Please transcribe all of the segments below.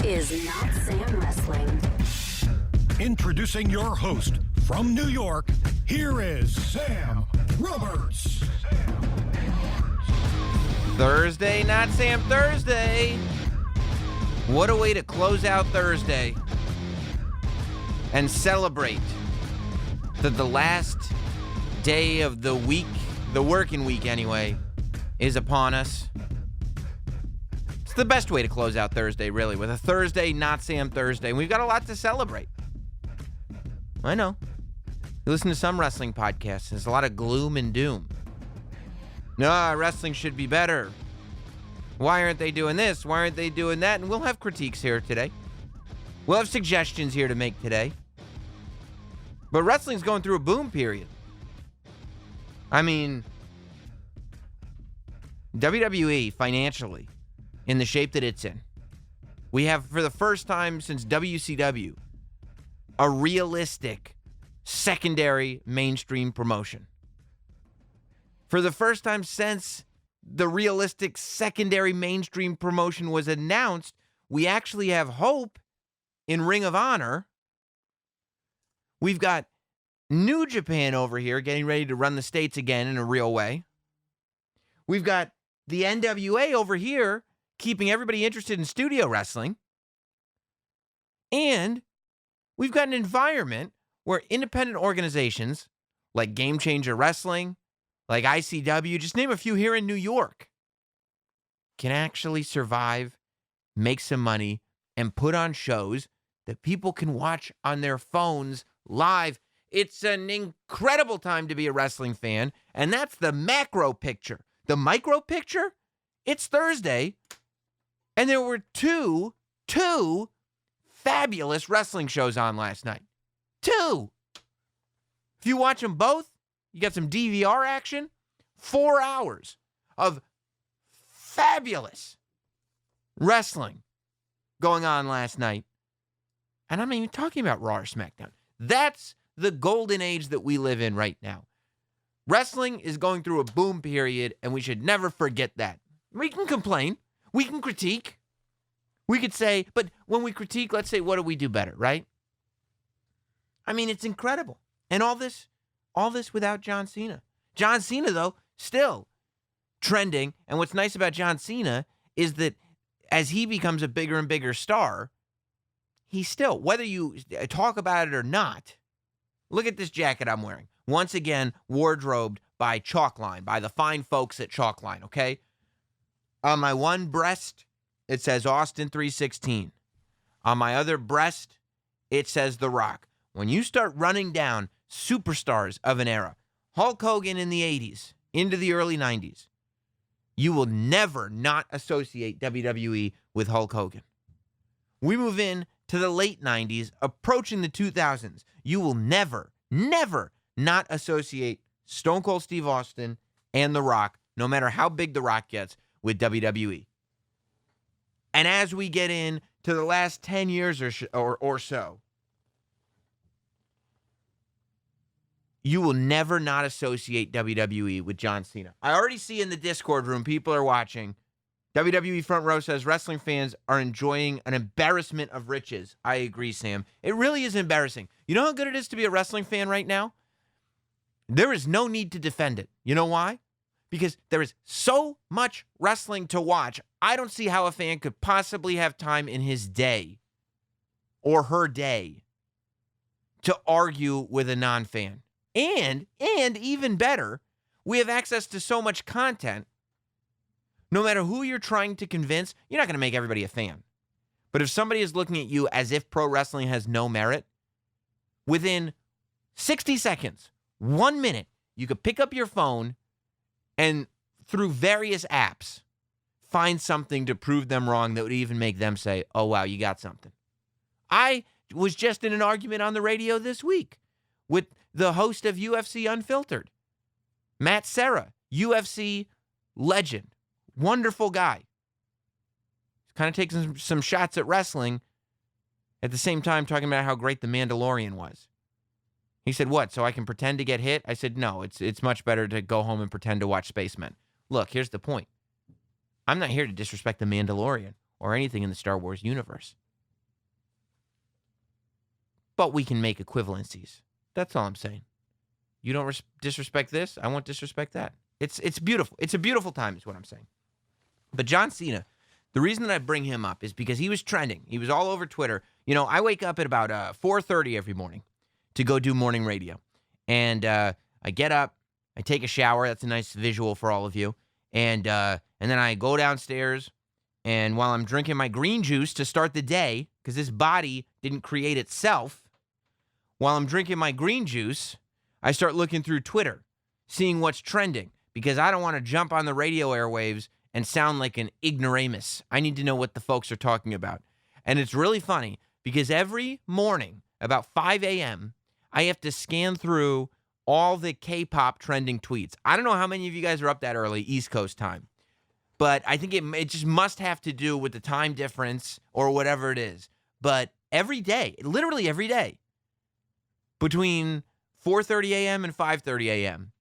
is Notsam Wrestling. Introducing your host from New York, here is Sam Roberts. Thursday, Notsam Thursday. What a way to close out Thursday and celebrate that the last day of the week, the working week anyway, is upon us. It's the best way to close out Thursday, really, with a Thursday, Notsam Thursday. And we've got a lot to celebrate. I know. You listen to some wrestling podcasts, there's a lot of gloom and doom. No, wrestling should be better. Why aren't they doing this? Why aren't they doing that? And we'll have critiques here today. We'll have suggestions here to make today. But wrestling's going through a boom period. I mean, WWE financially, in the shape that it's in, we have, for the first time since WCW, a realistic secondary mainstream promotion. For the first time since the realistic secondary mainstream promotion was announced, we actually have hope in Ring of Honor. We've got New Japan over here getting ready to run the States again in a real way. We've got the NWA over here keeping everybody interested in studio wrestling. And we've got an environment where independent organizations like Game Changer Wrestling, like ICW, just name a few here in New York, can actually survive, make some money, and put on shows that people can watch on their phones live. It's an incredible time to be a wrestling fan, and that's the macro picture. The micro picture, it's Thursday, and there were two fabulous wrestling shows on last night. Two. If you watch them both, you got some DVR action. 4 hours of fabulous wrestling going on last night. And I'm not even talking about Raw or SmackDown. That's the golden age that we live in right now. Wrestling is going through a boom period, and we should never forget that. We can complain. We can critique. We could say, but when we critique, let's say, what do we do better, right? I mean, it's incredible. And all this without John Cena. John Cena, though, still trending. And what's nice about John Cena is that as he becomes a bigger and bigger star, he's still, whether you talk about it or not, look at this jacket I'm wearing. Once again, wardrobed by Chalkline, by the fine folks at Chalkline, okay? On my one breast, it says Austin 316. On my other breast, it says The Rock. When you start running down superstars of an era, Hulk Hogan in the 80s, into the early 90s, you will never not associate WWE with Hulk Hogan. We move in to the late 90s, approaching the 2000s, you will never not associate Stone Cold Steve Austin and The Rock, no matter how big The Rock gets, with WWE. And as we get into the last 10 years or so, you will never not associate WWE with John Cena. I already see in the Discord room, people are watching. WWE Front Row says wrestling fans are enjoying an embarrassment of riches. I agree, Sam. It really is embarrassing. You know how good it is to be a wrestling fan right now? There is no need to defend it. You know why? Because there is so much wrestling to watch. I don't see how a fan could possibly have time in his day or her day to argue with a non-fan. And even better, we have access to so much content. No matter who you're trying to convince, you're not going to make everybody a fan. But if somebody is looking at you as if pro wrestling has no merit, within 60 seconds, 1 minute, you could pick up your phone and through various apps, find something to prove them wrong that would even make them say, oh, wow, you got something. I was just in an argument on the radio this week with the host of UFC Unfiltered, Matt Serra, UFC legend, wonderful guy. Kind of taking some shots at wrestling, at the same time talking about how great The Mandalorian was. He said, what, so I can pretend to get hit? I said, no, it's much better to go home and pretend to watch Spacemen. Look, here's the point. I'm not here to disrespect The Mandalorian or anything in the Star Wars universe. but we can make equivalencies. That's all I'm saying. You don't disrespect this, I won't disrespect that. It's beautiful. It's a beautiful time is what I'm saying. But John Cena, the reason that I bring him up is because he was trending. He was all over Twitter. You know, I wake up at about 4:30 every morning to go do morning radio. And I get up, I take a shower. That's a nice visual for all of you. And then I go downstairs, and while I'm drinking my green juice to start the day, because this body didn't create itself, while I'm drinking my green juice, I start looking through Twitter, seeing what's trending, because I don't want to jump on the radio airwaves and sound like an ignoramus. I need to know what the folks are talking about. And it's really funny, because every morning, about 5 a.m., I have to scan through all the K-pop trending tweets. I don't know how many of you guys are up that early, East Coast time, but I think it just must have to do with the time difference or whatever it is. But every day, literally every day, between 4:30 a.m. and 5:30 a.m.,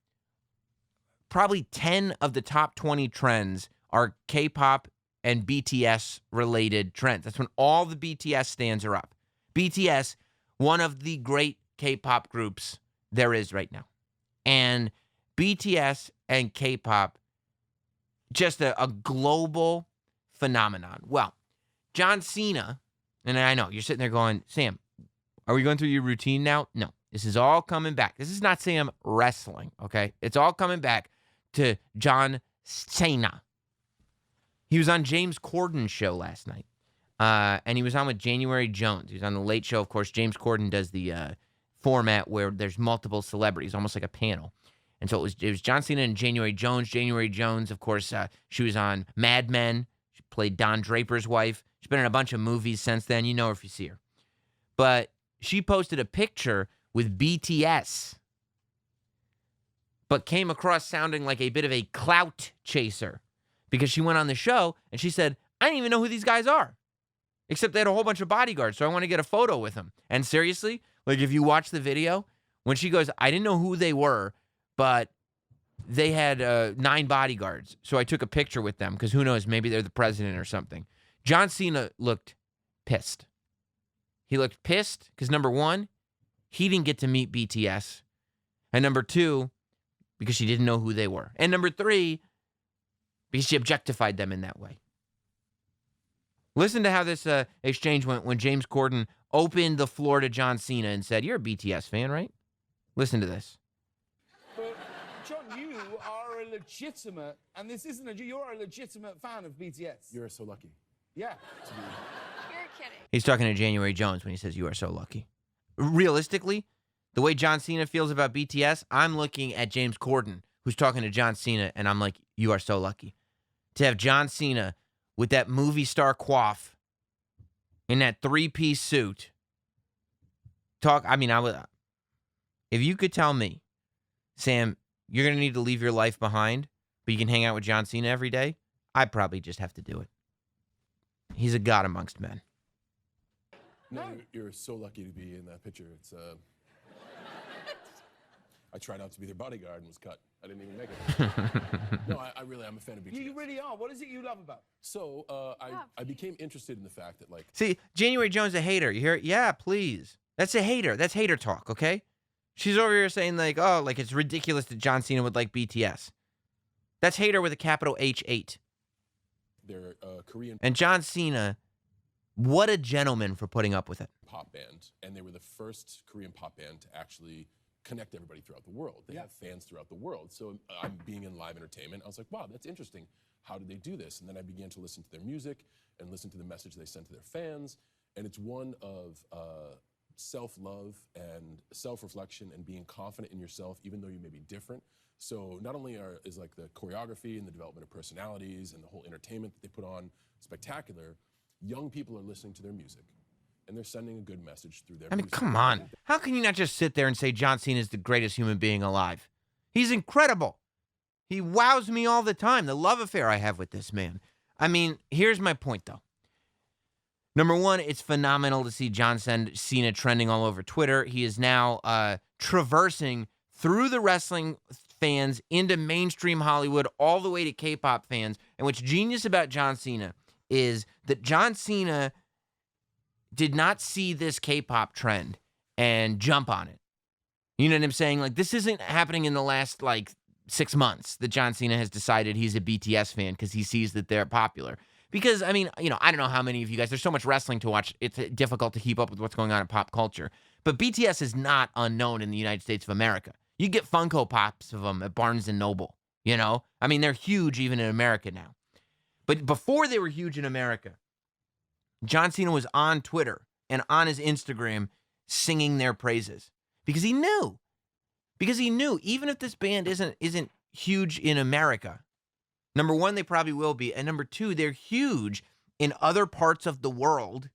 probably 10 of the top 20 trends are K-pop and BTS-related trends. That's when all the BTS stands are up. BTS, one of the great K-pop groups there is right now. And BTS and K-pop, just a global phenomenon. Well, John Cena, and I know, you're sitting there going, Sam, are we going through your routine now? No, this is all coming back. This is not Sam wrestling, okay? It's all coming back to John Cena. He was on James Corden's show last night, and he was on with January Jones. He was on The Late Show. Of course, James Corden does the format where there's multiple celebrities, almost like a panel. And so it was John Cena and January Jones. January Jones, of course, she was on Mad Men. She played Don Draper's wife. She's been in a bunch of movies since then. You know her if you see her. But she posted a picture with BTS, but came across sounding like a bit of a clout chaser, because she went on the show and she said, I didn't even know who these guys are, except they had a whole bunch of bodyguards, so I want to get a photo with them. And seriously, like if you watch the video, when she goes, I didn't know who they were, but they had 9 bodyguards, so I took a picture with them, because who knows, maybe they're the president or something. John Cena looked pissed. He looked pissed because, number one, he didn't get to meet BTS, and number two, because she didn't know who they were, and number three, because she objectified them in that way. Listen to how this exchange went when James Corden opened the floor to John Cena and said, you're a BTS fan, right? Listen to this. But, John, you are a legitimate, and this isn't you're a legitimate fan of BTS. You're so lucky. Yeah. You're kidding. He's talking to January Jones when he says, you are so lucky. Realistically, the way John Cena feels about BTS, I'm looking at James Corden, who's talking to John Cena, and I'm like, you are so lucky. To have John Cena with that movie star coif in that 3-piece suit if you could tell me, Sam, you're going to need to leave your life behind, but you can hang out with John Cena every day, I'd probably just have to do it. He's a god amongst men. No, you're so lucky to be in that picture. It's I tried out to be their bodyguard and was cut. I didn't even make it. No, I'm a fan of BTS. You really are. What is it you love about? So I became interested in the fact that, like, See, January Jones a hater. You hear it? Yeah, please. That's a hater. That's hater talk, okay? She's over here saying, like, oh, like it's ridiculous that John Cena would like BTS. That's hater with a capital H8. they're Korean And John Cena, what a gentleman for putting up with it. pop band, and they were the first Korean pop band to actually connect everybody throughout the world. They have fans throughout the world. So I'm being in live entertainment. I was like, wow, that's interesting. How did they do this? And then I began to listen to their music and listen to the message they sent to their fans. And it's one of self-love and self-reflection and being confident in yourself, even though you may be different. So not only is like the choreography and the development of personalities and the whole entertainment that they put on spectacular, young people are listening to their music. And they're sending a good message through their music. Come on. How can you not just sit there and say John Cena is the greatest human being alive? He's incredible. He wows me all the time, the love affair I have with this man. I mean, here's my point, though. Number one, it's phenomenal to see John Cena trending all over Twitter. He is now traversing through the wrestling fans into mainstream Hollywood, all the way to K-pop fans. And what's genius about John Cena is that John Cena did not see this K-pop trend and jump on it. You know what I'm saying? Like, this isn't happening in the last, 6 months that John Cena has decided he's a BTS fan because he sees that they're popular. Because, I mean, I don't know how many of you guys, there's so much wrestling to watch, it's difficult to keep up with what's going on in pop culture. But BTS is not unknown in the United States of America. You get Funko Pops of them at Barnes & Noble, I mean, they're huge even in America now. But before they were huge in America, John Cena was on Twitter and on his Instagram singing their praises. Because he knew, even if this band isn't huge in America, number one, they probably will be, and number two, they're huge in other parts of the world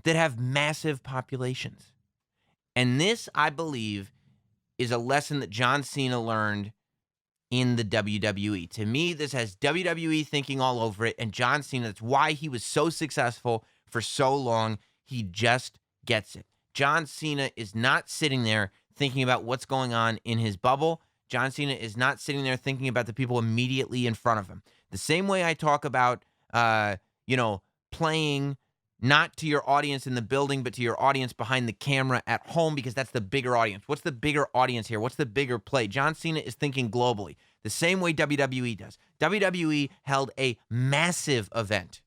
that have massive populations. And this, I believe, is a lesson that John Cena learned in the WWE. To me, this has WWE thinking all over it, and John Cena, that's why he was so successful for so long. He just gets it. John Cena is not sitting there thinking about what's going on in his bubble. John Cena is not sitting there thinking about the people immediately in front of him. The same way I talk about, playing not to your audience in the building, but to your audience behind the camera at home, because that's the bigger audience. What's the bigger audience here? What's the bigger play? John Cena is thinking globally, the same way WWE does. WWE held a massive event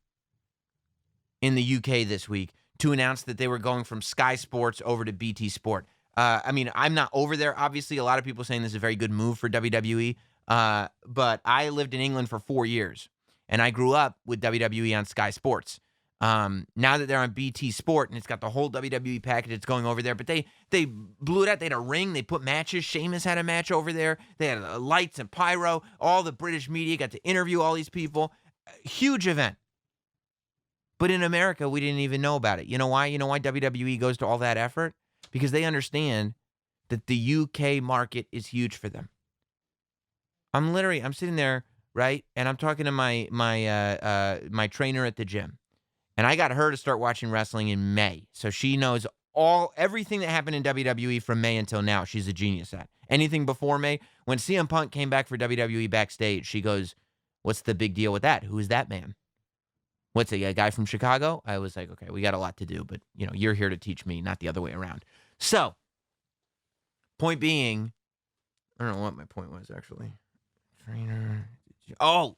in the UK this week to announce that they were going from Sky Sports over to BT Sport. I mean, I'm not over there. Obviously, a lot of people saying this is a very good move for WWE. But I lived in England for 4 years, and I grew up with WWE on Sky Sports. Now that they're on BT Sport, and it's got the whole WWE package, it's going over there. But they blew it out. They had a ring. They put matches. Sheamus had a match over there. They had lights and pyro. All the British media got to interview all these people. Huge event. But in America, we didn't even know about it. You know why? You know why WWE goes to all that effort? Because they understand that the UK market is huge for them. I'm sitting there, right, and I'm talking to my trainer at the gym, and I got her to start watching wrestling in May, so she knows everything that happened in WWE from May until now. She's a genius at anything before May. When CM Punk came back for WWE backstage, she goes, "What's the big deal with that? Who is that man? What's a guy from Chicago?" I was like, okay, we got a lot to do, but you're here to teach me, not the other way around. So, point being, I don't know what my point was actually. Trainer. Oh,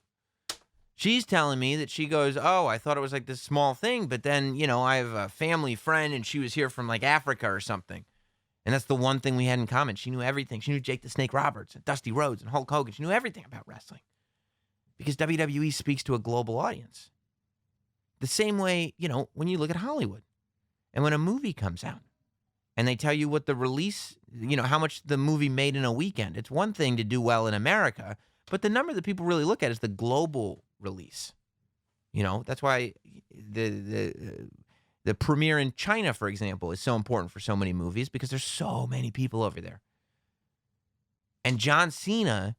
she's telling me that she goes, "Oh, I thought it was like this small thing, but then, I have a family friend and she was here from like Africa or something." And that's the one thing we had in common. She knew everything. She knew Jake the Snake Roberts and Dusty Rhodes and Hulk Hogan. She knew everything about wrestling because WWE speaks to a global audience. The same way, when you look at Hollywood and when a movie comes out and they tell you what the release, how much the movie made in a weekend. It's one thing to do well in America, but the number that people really look at is the global release. That's why the premiere in China, for example, is so important for so many movies because there's so many people over there. And John Cena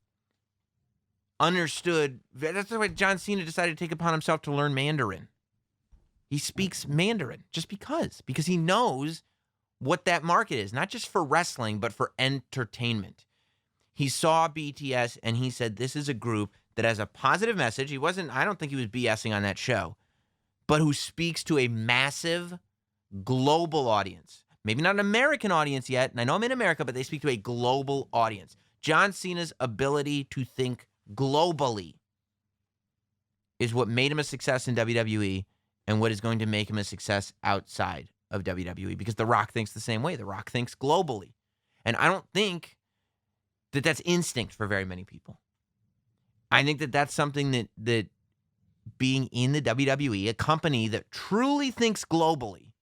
understood. That's why John Cena decided to take upon himself to learn Mandarin. He speaks Mandarin just because he knows what that market is, not just for wrestling, but for entertainment. He saw BTS and he said, this is a group that has a positive message. I don't think he was BSing on that show, but who speaks to a massive global audience. Maybe not an American audience yet, and I know I'm in America, but they speak to a global audience. John Cena's ability to think globally is what made him a success in WWE and what is going to make him a success outside of WWE, because The Rock thinks the same way. The Rock thinks globally. And I don't think that that's instinct for very many people. I think that that's something that being in the WWE, a company that truly thinks globally.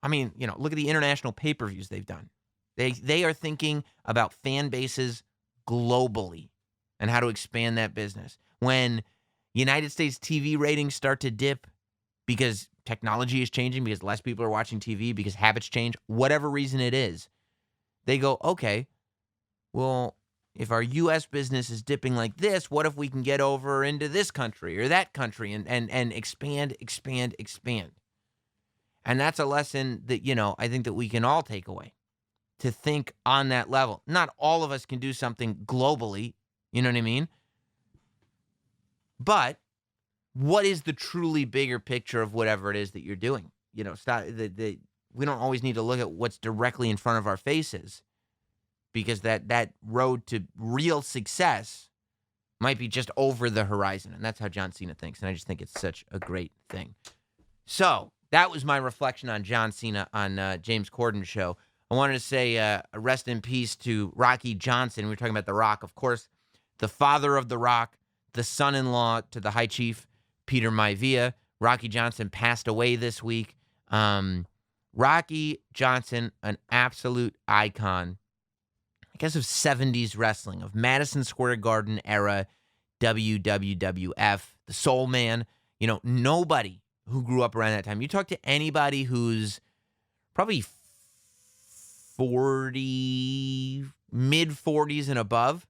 I mean, look at the international pay-per-views they've done. They are thinking about fan bases globally and how to expand that business. When United States TV ratings start to dip because technology is changing, because less people are watching TV, because habits change, whatever reason it is, they go, okay, well, if our U.S. business is dipping like this, what if we can get over into this country or that country and expand? And that's a lesson that, I think that we can all take away, to think on that level. Not all of us can do something globally, you know what I mean? But what is the truly bigger picture of whatever it is that you're doing? we don't always need to look at what's directly in front of our faces, because that road to real success might be just over the horizon. And that's how John Cena thinks. And I just think it's such a great thing. So that was my reflection on John Cena on James Corden's show. I wanted to say rest in peace to Rocky Johnson. We were talking about The Rock, of course, the father of The Rock, the son-in-law to the High Chief, Peter Maivia. Rocky Johnson passed away this week. Rocky Johnson, an absolute icon, I guess, of 70s wrestling, of Madison Square Garden era WWF, the Soul Man. You know, nobody who grew up around that time. You talk to anybody who's probably 40, mid-40s and above,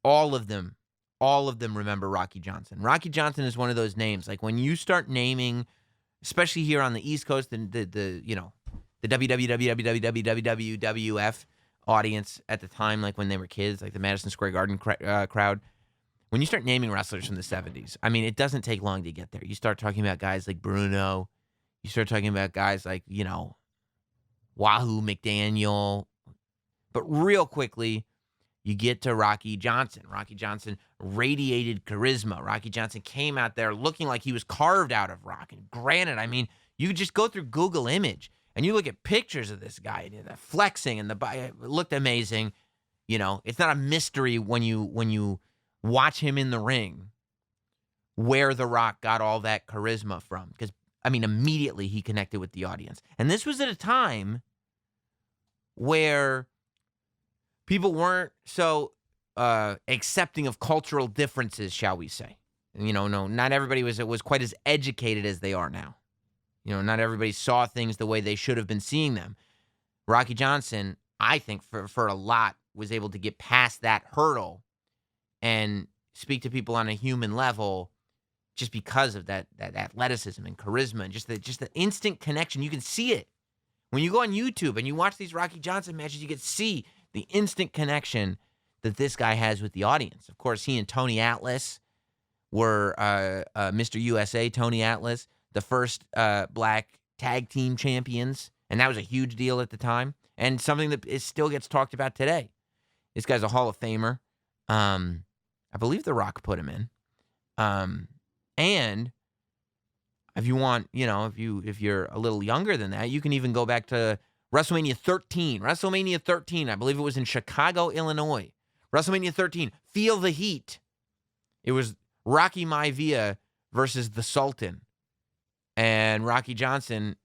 all of them remember Rocky Johnson. Rocky Johnson is one of those names. Like when you start naming, especially here on the East Coast, the WWF audience at the time, like when they were kids, like the Madison Square Garden crowd, when you start naming wrestlers from the 70s, I mean, it doesn't take long to get there. You start talking about guys like Bruno. You start talking about guys like, Wahoo McDaniel. But real quickly, you get to Rocky Johnson. Rocky Johnson radiated charisma. Rocky Johnson came out there looking like he was carved out of rock. And granted, I mean, you could just go through Google image and you look at pictures of this guy, and the flexing and it looked amazing. It's not a mystery when you watch him in the ring where The Rock got all that charisma from. Because, I mean, immediately he connected with the audience. And this was at a time where people weren't so accepting of cultural differences, shall we say. No, not everybody was quite as educated as they are now. Not everybody saw things the way they should have been seeing them. Rocky Johnson, I think, for a lot, was able to get past that hurdle and speak to people on a human level just because of that athleticism and charisma and just the instant connection. You can see it. When you go on YouTube and you watch these Rocky Johnson matches, you can see the instant connection that this guy has with the audience. Of course, he and Tony Atlas were Mr. USA, Tony Atlas, the first black tag team champions, and that was a huge deal at the time, and something that still gets talked about today. This guy's a Hall of Famer. I believe The Rock put him in. And if you want, if you're a little younger than that, you can even go back to WrestleMania 13. WrestleMania 13, I believe it was in Chicago, Illinois. WrestleMania 13, Feel the Heat. It was Rocky Maivia versus the Sultan. And Rocky Johnson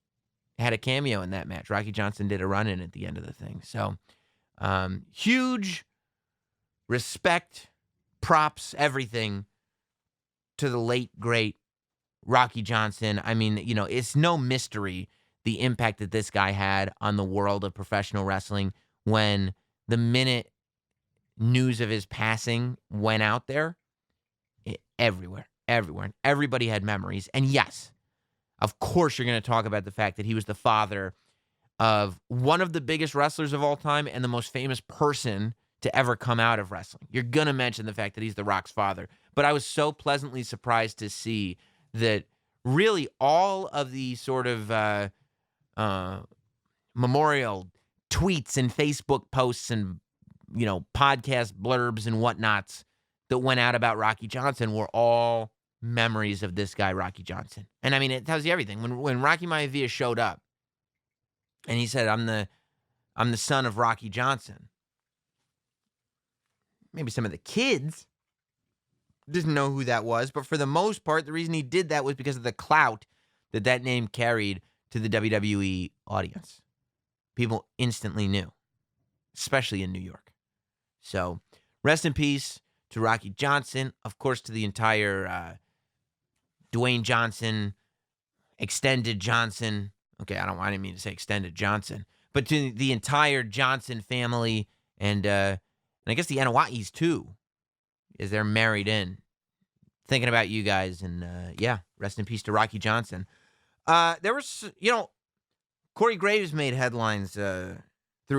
had a cameo in that match. Rocky Johnson did a run-in at the end of the thing. So, huge respect, props, everything to the late, great Rocky Johnson. I mean, it's no mystery the impact that this guy had on the world of professional wrestling when the minute news of his passing went out there, everywhere. And everybody had memories. And yes, of course, you're going to talk about the fact that he was the father of one of the biggest wrestlers of all time and the most famous person to ever come out of wrestling. You're going to mention the fact that he's The Rock's father. But I was so pleasantly surprised to see that really all of the sort of memorial tweets and Facebook posts and, podcast blurbs and whatnots that went out about Rocky Johnson were all memories of this guy, Rocky Johnson. And I mean, it tells you everything. When Rocky Maivia showed up and he said, I'm the son of Rocky Johnson, maybe some of the kids didn't know who that was, but for the most part, the reason he did that was because of the clout that name carried to the WWE audience. People instantly knew, especially in New York. So, rest in peace to Rocky Johnson, of course, to the entire Dwayne Johnson, extended Johnson. Okay, I didn't mean to say extended Johnson, but to the entire Johnson family and I guess the Anawais too, as they're married in. Thinking about you guys, and rest in peace to Rocky Johnson. There was, Corey Graves made headlines through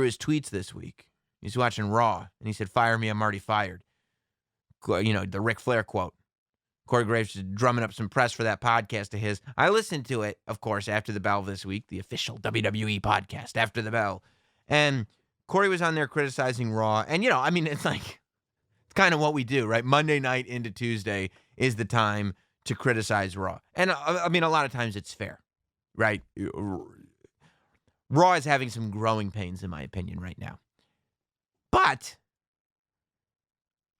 his tweets this week. He's watching Raw, and he said, "Fire me, I'm already fired." The Ric Flair quote. Corey Graves is drumming up some press for that podcast of his. I listened to it, of course, after the bell this week, the official WWE podcast, After the Bell. And Corey was on there criticizing Raw. And, I mean, it's kind of what we do, right? Monday night into Tuesday is the time to criticize Raw. And, I mean, a lot of times it's fair, right? Raw is having some growing pains, in my opinion, right now. But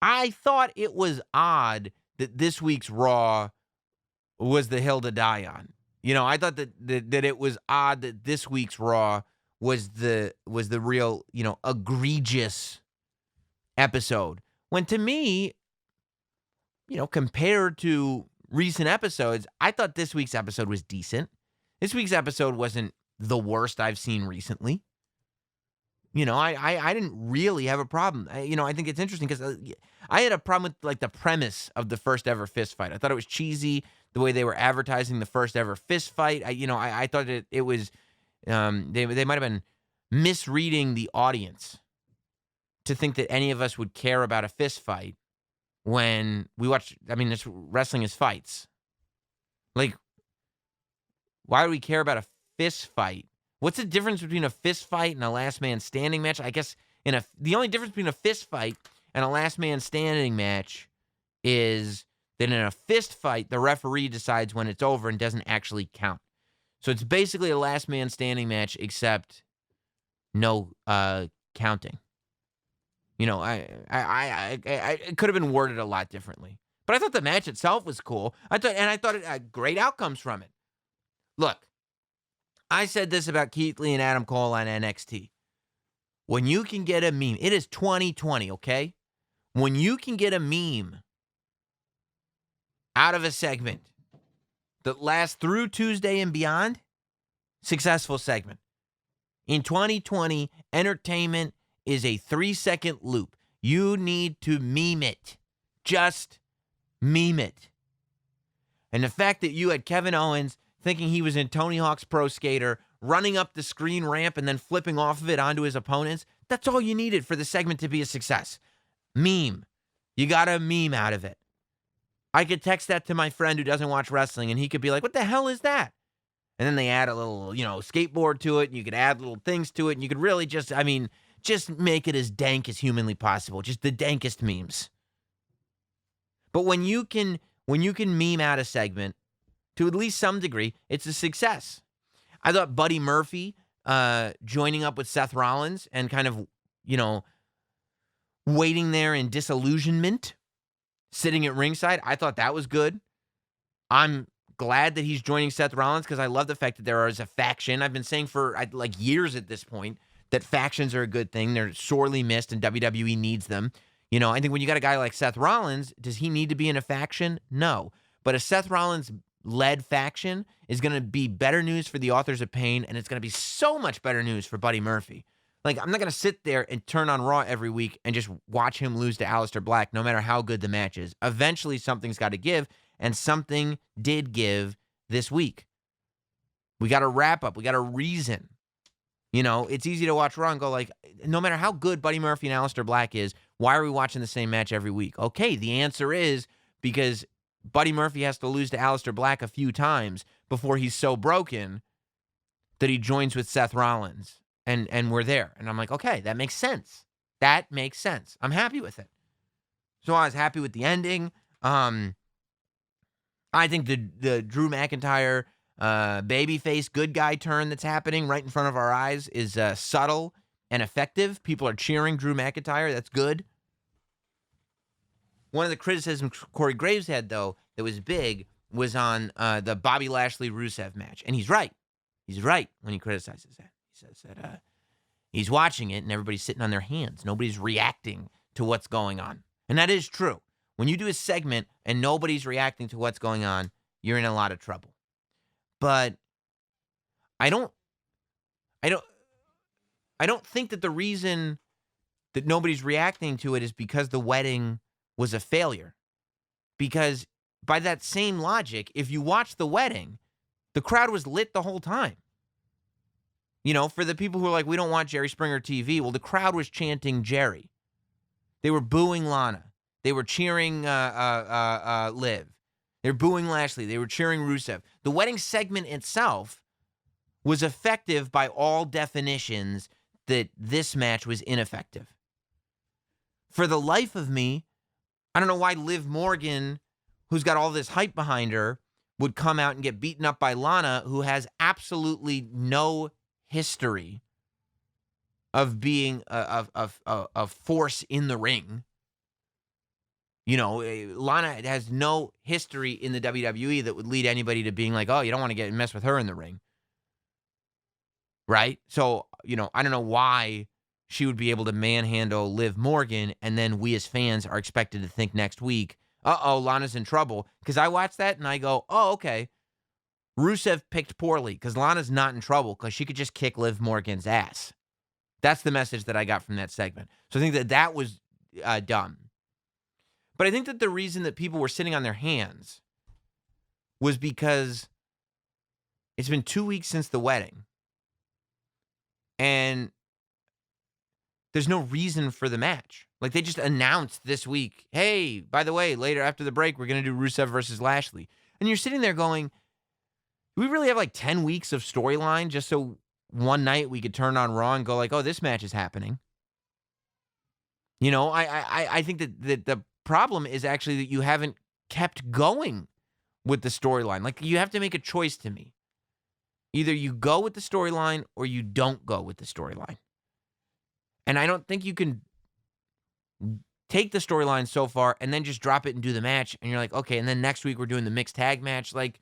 I thought it was odd that this week's Raw was the hill to die on. I thought that it was odd that this week's Raw was the real, egregious episode. When to me, compared to recent episodes, I thought this week's episode was decent. This week's episode wasn't the worst I've seen recently. I didn't really have a problem. I think it's interesting because I had a problem with the premise of the first ever fist fight. I thought it was cheesy the way they were advertising the first ever fist fight. I thought it was they might have been misreading the audience to think that any of us would care about a fist fight when we watch. I mean, wrestling is fights. Why would we care about a fist fight? What's the difference between a fist fight and a last man standing match? I guess the only difference between a fist fight and a last man standing match is that in a fist fight, the referee decides when it's over and doesn't actually count. So it's basically a last man standing match, except no counting. It could have been worded a lot differently, but I thought the match itself was cool. I thought it had great outcomes from it. Look, I said this about Keith Lee and Adam Cole on NXT. When you can get a meme, it is 2020, okay? When you can get a meme out of a segment that lasts through Tuesday and beyond, successful segment. In 2020, entertainment is a 3-second loop. You need to meme it. Just meme it. And the fact that you had Kevin Owens thinking he was in Tony Hawk's Pro Skater, running up the screen ramp and then flipping off of it onto his opponents, that's all you needed for the segment to be a success. Meme. You got a meme out of it. I could text that to my friend who doesn't watch wrestling, and he could be like, what the hell is that? And then they add a little, skateboard to it, and you could add little things to it, and you could really just make it as dank as humanly possible. Just the dankest memes. But when you can meme out a segment, to at least some degree, it's a success. I thought Buddy Murphy joining up with Seth Rollins and kind of, waiting there in disillusionment, sitting at ringside, I thought that was good. I'm glad that he's joining Seth Rollins because I love the fact that there is a faction. I've been saying for years at this point that factions are a good thing. They're sorely missed and WWE needs them. I think when you got a guy like Seth Rollins, does he need to be in a faction? No. But a Seth Rollins-led faction is going to be better news for the Authors of Pain, and it's going to be so much better news for Buddy Murphy. I'm not going to sit there and turn on Raw every week and just watch him lose to Aleister Black no matter how good the match is. Eventually, something's got to give, and something did give this week. We got a wrap-up. We got a reason. It's easy to watch Raw and go no matter how good Buddy Murphy and Aleister Black is, why are we watching the same match every week? Okay, the answer is because Buddy Murphy has to lose to Aleister Black a few times before he's so broken that he joins with Seth Rollins. And we're there. And I'm like, okay, that makes sense. That makes sense. I'm happy with it. So I was happy with the ending. I think the Drew McIntyre babyface good guy turn that's happening right in front of our eyes is subtle and effective. People are cheering Drew McIntyre. That's good. One of the criticisms Corey Graves had, though, that was big was on the Bobby Lashley-Rusev match. And he's right. He's right when he criticizes that. He says that he's watching it and everybody's sitting on their hands. Nobody's reacting to what's going on. And that is true. When you do a segment and nobody's reacting to what's going on, you're in a lot of trouble. But I don't think that the reason that nobody's reacting to it is because the wedding was a failure. Because by that same logic, if you watch the wedding, the crowd was lit the whole time. For the people who are like, we don't want Jerry Springer TV, well, the crowd was chanting Jerry. They were booing Lana. They were cheering Liv. They're booing Lashley. They were cheering Rusev. The wedding segment itself was effective by all definitions. That this match was ineffective. For the life of me, I don't know why Liv Morgan, who's got all this hype behind her, would come out and get beaten up by Lana, who has absolutely no history of being a force in the ring. You know, Lana has no history in the WWE that would lead anybody to being like, oh, you don't want to get mess with her in the ring. Right? So, you know, I don't know why she would be able to manhandle Liv Morgan, and then we as fans are expected to think next week, uh-oh, Lana's in trouble. Because I watch that and I go, oh, okay. Rusev picked poorly because Lana's not in trouble because she could just kick Liv Morgan's ass. That's the message that I got from that segment. So I think that that was dumb. But I think that the reason that people were sitting on their hands was because it's been 2 weeks since the wedding. And there's no reason for the match. Like, they just announced this week, hey, by the way, later after the break, we're going to do Rusev versus Lashley. And you're sitting there going, do we really have like 10 weeks of storyline just so one night we could turn on Raw and go like, oh, this match is happening? You know, I think that the problem is actually that you haven't kept going with the storyline. Like, you have to make a choice to me. Either you go with the storyline or you don't go with the storyline. And I don't think you can take the storyline so far and then just drop it and do the match. And you're like, okay, and then next week we're doing the mixed tag match. Like,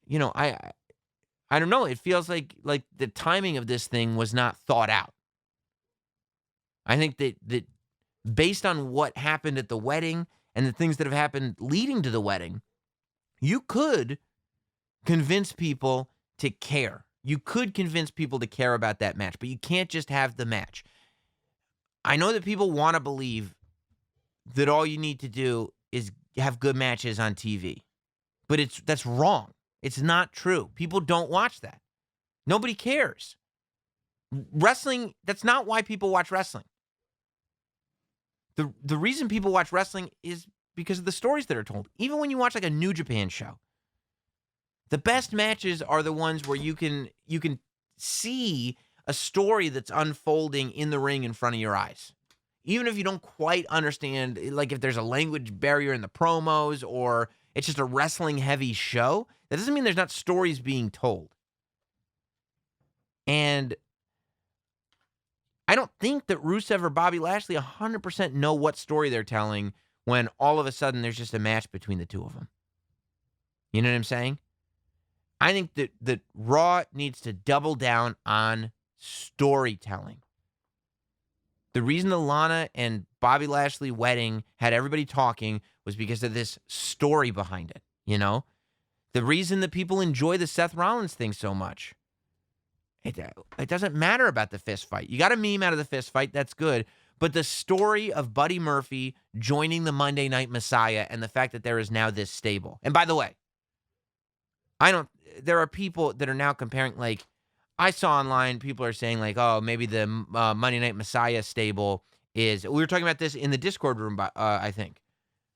you know, I don't know. It feels like the timing of this thing was not thought out. I think that based on what happened at the wedding and the things that have happened leading to the wedding, you could convince people to care. You could convince people to care about that match, but you can't just have the match. I know that people want to believe that all you need to do is have good matches on TV, but that's wrong. It's not true. People don't watch that. Nobody cares. Wrestling, that's not why people watch wrestling. The reason people watch wrestling is because of the stories that are told. Even when you watch like a New Japan show, the best matches are the ones where you can see a story that's unfolding in the ring in front of your eyes. Even if you don't quite understand, like if there's a language barrier in the promos or it's just a wrestling heavy show, that doesn't mean there's not stories being told. And I don't think that Rusev or Bobby Lashley 100% know what story they're telling when all of a sudden there's just a match between the two of them. You know what I'm saying? I think that Raw needs to double down on storytelling. The reason the Lana and Bobby Lashley wedding had everybody talking was because of this story behind it, you know? The reason that people enjoy the Seth Rollins thing so much, it doesn't matter about the fist fight. You got a meme out of the fist fight, that's good. But the story of Buddy Murphy joining the Monday Night Messiah and the fact that there is now this stable. And by the way, there are people that are now comparing, like, I saw online, people are saying, like, oh, maybe the Monday Night Messiah stable is, we were talking about this in the Discord room, I think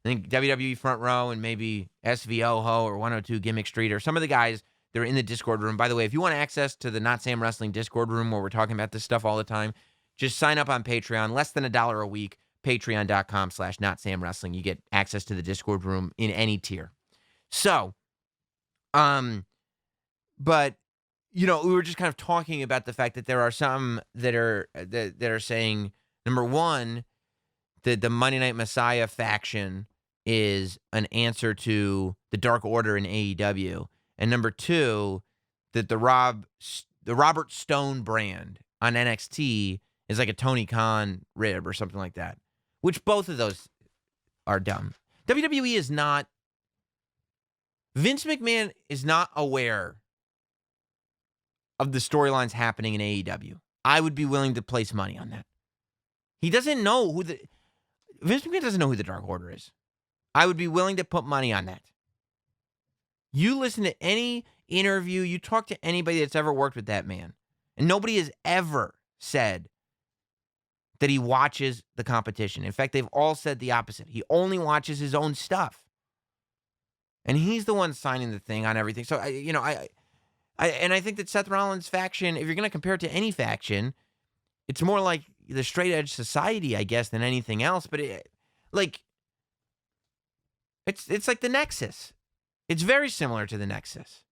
WWE Front Row and maybe SVOHO or 102 Gimmick Street or some of the guys that are in the Discord room. By the way, if you want access to the Not Sam Wrestling Discord room where we're talking about this stuff all the time, just sign up on Patreon, less than $1 a week, patreon.com/NotSamWrestling. You get access to the Discord room in any tier. So, but, you know, we were just kind of talking about the fact that there are some that are saying, number one, that the Monday Night Messiah faction is an answer to the Dark Order in AEW. And number two, that the Robert Stone brand on NXT is like a Tony Khan rib or something like that, which both of those are dumb. WWE is not, Vince McMahon is not aware of the storylines happening in AEW. I would be willing to place money on that. He doesn't know Vince McMahon doesn't know who the Dark Order is. I would be willing to put money on that. You listen to any interview, you talk to anybody that's ever worked with that man, and nobody has ever said that he watches the competition. In fact, they've all said the opposite. He only watches his own stuff. And he's the one signing the thing on everything. So, I think that Seth Rollins' faction, if you're going to compare it to any faction, it's more like the straight edge society, I guess, than anything else. But it's like the Nexus. It's very similar to the Nexus.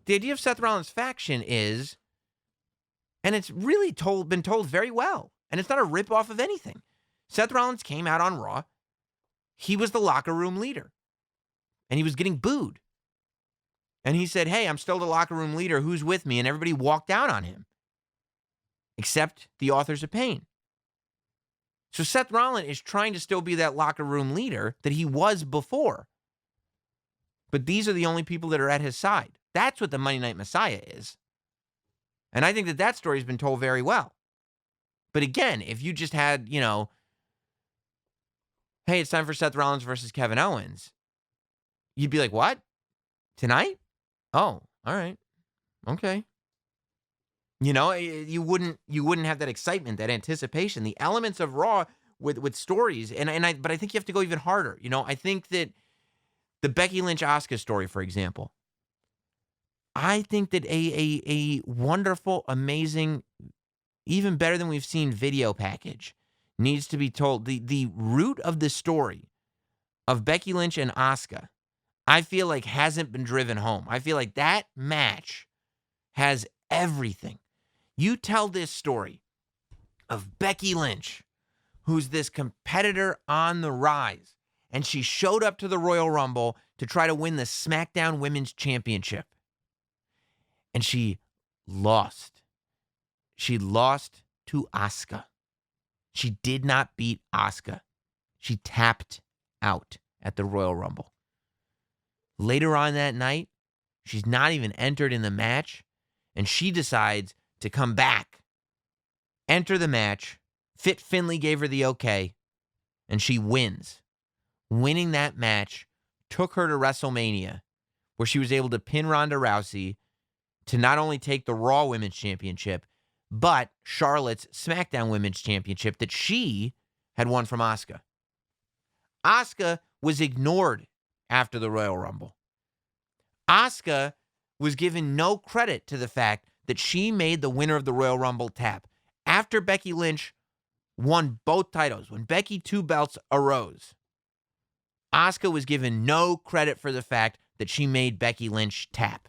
The idea of Seth Rollins' faction is, and it's really been told very well, and it's not a ripoff of anything. Seth Rollins came out on Raw. He was the locker room leader, and he was getting booed. And he said, hey, I'm still the locker room leader. Who's with me? And everybody walked out on him, except the Authors of Pain. So Seth Rollins is trying to still be that locker room leader that he was before. But these are the only people that are at his side. That's what the Monday Night Messiah is. And I think that story has been told very well. But again, if you just had, hey, it's time for Seth Rollins versus Kevin Owens, you'd be like, what? Tonight? Oh, all right. Okay. You wouldn't have that excitement, that anticipation, the elements of Raw with stories. But I think you have to go even harder. I think that the Becky Lynch Asuka story, for example, I think that a wonderful, amazing, even better than we've seen video package needs to be told. The root of the story of Becky Lynch and Asuka, I feel like hasn't been driven home. I feel like that match has everything. You tell this story of Becky Lynch, who's this competitor on the rise, and she showed up to the Royal Rumble to try to win the SmackDown Women's Championship. And she lost. She lost to Asuka. She did not beat Asuka. She tapped out at the Royal Rumble. Later on that night, she's not even entered in the match, and she decides to come back, enter the match. Fit Finlay gave her the okay, and she wins. Winning that match took her to WrestleMania, where she was able to pin Ronda Rousey to not only take the Raw Women's Championship, but Charlotte's SmackDown Women's Championship that she had won from Asuka. Asuka was ignored after the Royal Rumble. Asuka was given no credit to the fact that she made the winner of the Royal Rumble tap. After Becky Lynch won both titles, when Becky 2 belts arose, Asuka was given no credit for the fact that she made Becky Lynch tap.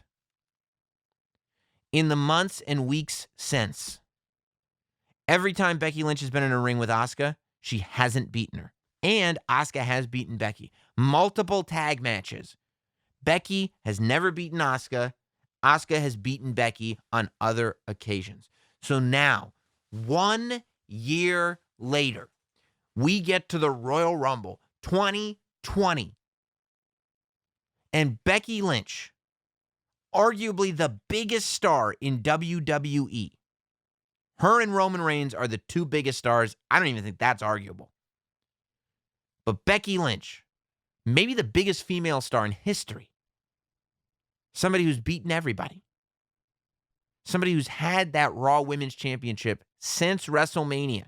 In the months and weeks since, every time Becky Lynch has been in a ring with Asuka, she hasn't beaten her. And Asuka has beaten Becky. Multiple tag matches. Becky has never beaten Asuka. Asuka has beaten Becky on other occasions. So now, 1 year later, we get to the Royal Rumble 2020. And Becky Lynch, arguably the biggest star in WWE. Her and Roman Reigns are the two biggest stars. I don't even think that's arguable. But Becky Lynch, maybe the biggest female star in history. Somebody who's beaten everybody. Somebody who's had that Raw Women's Championship since WrestleMania.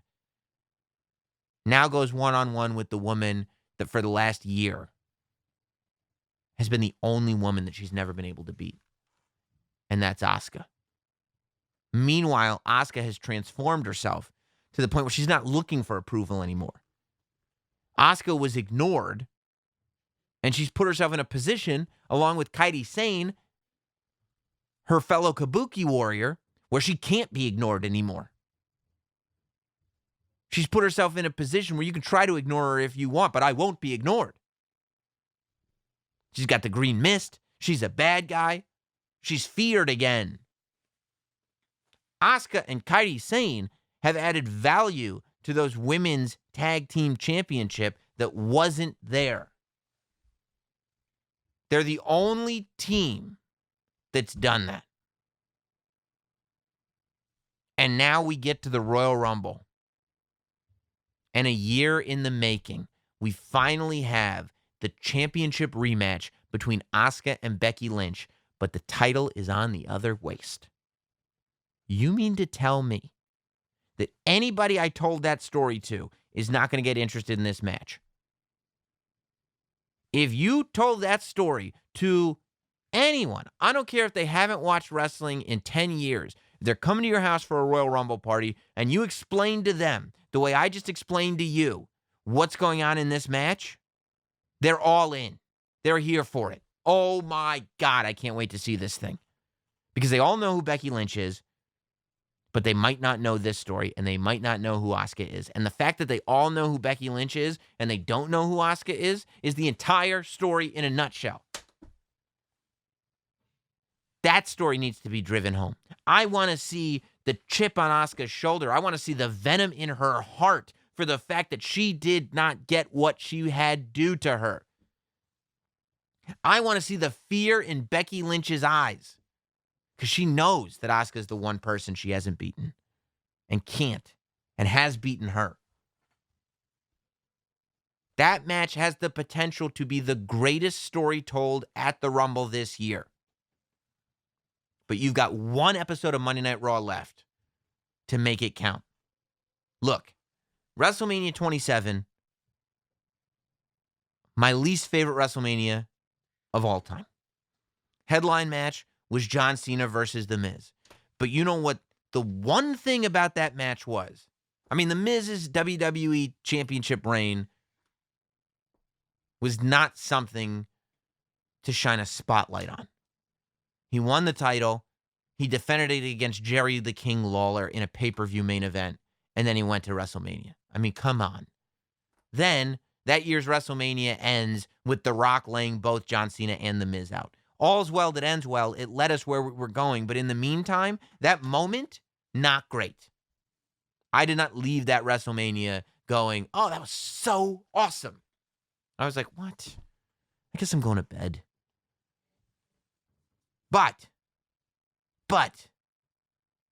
Now goes one-on-one with the woman that for the last year has been the only woman that she's never been able to beat. And that's Asuka. Meanwhile, Asuka has transformed herself to the point where she's not looking for approval anymore. Asuka was ignored, and she's put herself in a position, along with Kairi Sane, her fellow Kabuki warrior, where she can't be ignored anymore. She's put herself in a position where you can try to ignore her if you want, but I won't be ignored. She's got the green mist. She's a bad guy. She's feared again. Asuka and Kairi Sane have added value to those women's tag team championship that wasn't there. They're the only team that's done that. And now we get to the Royal Rumble. And a year in the making, we finally have the championship rematch between Asuka and Becky Lynch, but the title is on the other waist. You mean to tell me that anybody I told that story to is not going to get interested in this match? If you told that story to anyone, I don't care if they haven't watched wrestling in 10 years, they're coming to your house for a Royal Rumble party, and you explain to them the way I just explained to you what's going on in this match, they're all in. They're here for it. Oh my God, I can't wait to see this thing. Because they all know who Becky Lynch is, but they might not know this story, and they might not know who Asuka is. And the fact that they all know who Becky Lynch is, and they don't know who Asuka is the entire story in a nutshell. That story needs to be driven home. I want to see the chip on Asuka's shoulder. I want to see the venom in her heart for the fact that she did not get what she had due to her. I want to see the fear in Becky Lynch's eyes because she knows that Asuka's the one person she hasn't beaten and can't and has beaten her. That match has the potential to be the greatest story told at the Rumble this year. But you've got one episode of Monday Night Raw left to make it count. Look, WrestleMania 27, my least favorite WrestleMania of all time. Headline match was John Cena versus The Miz. But you know what the one thing about that match was? I mean, The Miz's WWE Championship reign was not something to shine a spotlight on. He won the title. He defended it against Jerry the King Lawler in a pay-per-view main event. And then he went to WrestleMania. I mean, come on. Then that year's WrestleMania ends with The Rock laying both John Cena and The Miz out. All's well that ends well. It led us where we're going. But in the meantime, that moment, not great. I did not leave that WrestleMania going, oh, that was so awesome. I was like, what? I guess I'm going to bed. But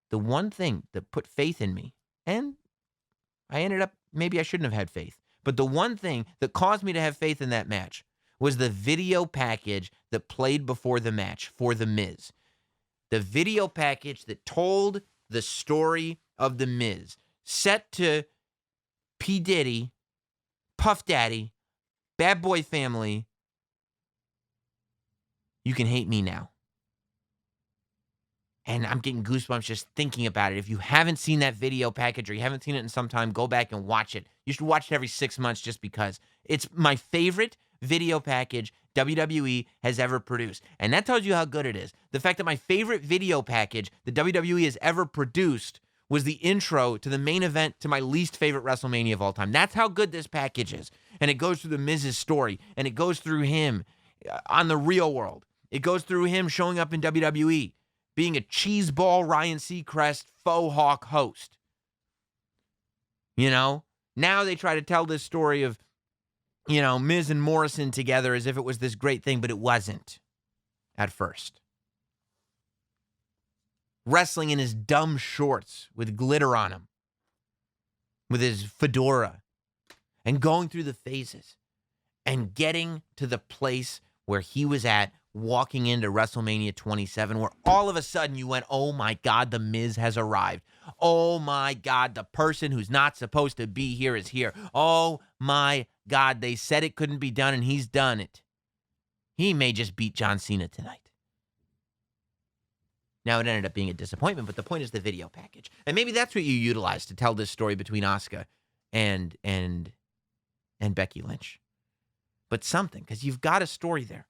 the one thing that put faith in me, and I ended up, maybe I shouldn't have had faith, but the one thing that caused me to have faith in that match was the video package that played before the match for The Miz. The video package that told the story of The Miz, set to P. Diddy, Puff Daddy, Bad Boy Family, You Can Hate Me Now. And I'm getting goosebumps just thinking about it. If you haven't seen that video package or you haven't seen it in some time, go back and watch it. You should watch it every 6 months just because. It's my favorite video package WWE has ever produced. And that tells you how good it is. The fact that my favorite video package that WWE has ever produced was the intro to the main event to my least favorite WrestleMania of all time. That's how good this package is. And it goes through the Miz's story. And it goes through him on the real world. It goes through him showing up in WWE. Being a cheeseball Ryan Seacrest faux hawk host. You know? Now they try to tell this story of, you know, Miz and Morrison together as if it was this great thing, but it wasn't at first. Wrestling in his dumb shorts with glitter on him. With his fedora. And going through the phases. And getting to the place where he was at walking into WrestleMania 27, where all of a sudden you went, oh my God, The Miz has arrived. Oh my God, the person who's not supposed to be here is here. Oh my God, they said it couldn't be done and he's done it. He may just beat John Cena tonight. Now it ended up being a disappointment, but the point is the video package. And maybe that's what you utilize to tell this story between Asuka and Becky Lynch. But something, because you've got a story there.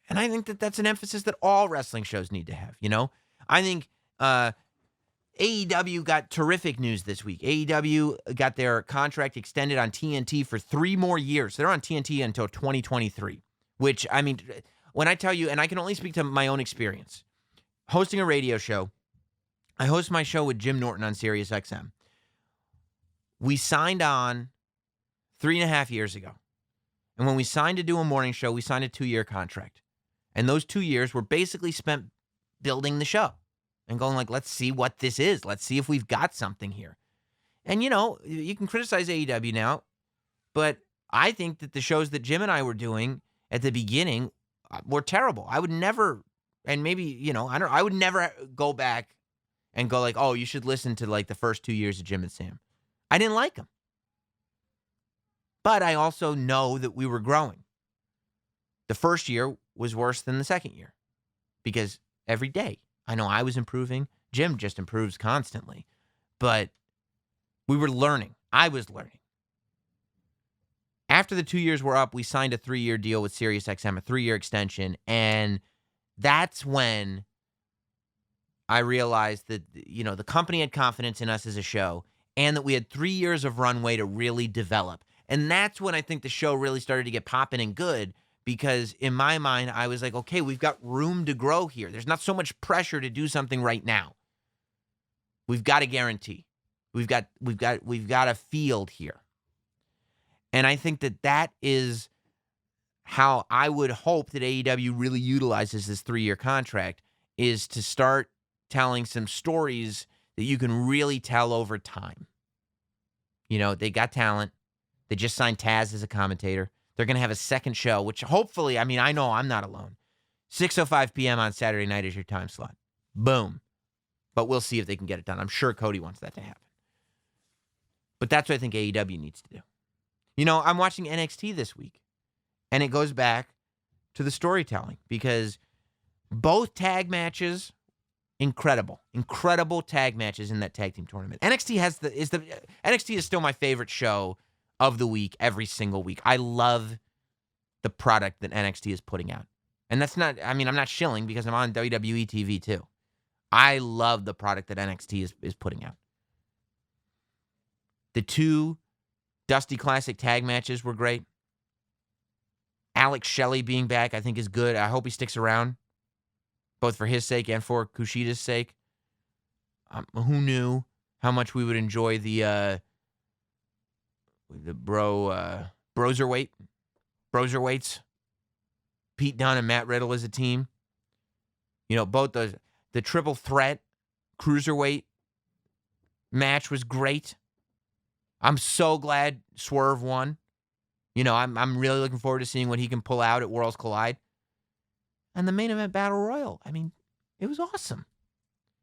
And I think that that's an emphasis that all wrestling shows need to have, you know? I think AEW got terrific news this week. AEW got their contract extended on TNT for 3 more years. They're on TNT until 2023, which, I mean, when I tell you, and I can only speak to my own experience, hosting a radio show, I host my show with Jim Norton on Sirius XM. We signed on 3.5 years ago. And when we signed to do a morning show, we signed a 2-year contract. And those 2 years were basically spent building the show and going like, let's see what this is. Let's see if we've got something here. And, you know, you can criticize AEW now, but I think that the shows that Jim and I were doing at the beginning were terrible. I would never, and maybe, you know, I would never go back and go like, oh, you should listen to like the first 2 years of Jim and Sam. I didn't like them. But I also know that we were growing. The first year was worse than the second year because every day, I know I was improving. Jim just improves constantly. But we were learning. I was learning. After the 2 years were up, we signed a 3-year deal with SiriusXM, a 3-year extension. And that's when I realized that, the company had confidence in us as a show and that we had 3 years of runway to really develop. And that's when I think the show really started to get popping and good because in my mind, I was like, okay, we've got room to grow here. There's not so much pressure to do something right now. We've got a guarantee. We've got a field here. And I think that is how I would hope that AEW really utilizes this 3-year contract is to start telling some stories that you can really tell over time. They got talent. They just signed Taz as a commentator. They're going to have a second show, which hopefully, I know I'm not alone. 6:05 p.m. on Saturday night is your time slot. Boom. But we'll see if they can get it done. I'm sure Cody wants that to happen. But that's what I think AEW needs to do. I'm watching NXT this week, and it goes back to the storytelling because both tag matches, incredible tag matches in that tag team tournament. NXT is still my favorite show of the week every single week. I love the product that NXT is putting out. And that's not, I'm not shilling because I'm on WWE TV too. I love the product that NXT is putting out. The 2 Dusty Classic tag matches were great. Alex Shelley being back, I think, is good. I hope he sticks around, both for his sake and for Kushida's sake. Who knew how much we would enjoy the Broserweights, Pete Dunne and Matt Riddle as a team. Both the triple threat cruiserweight match was great. I'm so glad Swerve won. I'm really looking forward to seeing what he can pull out at Worlds Collide. And the main event battle royal, it was awesome.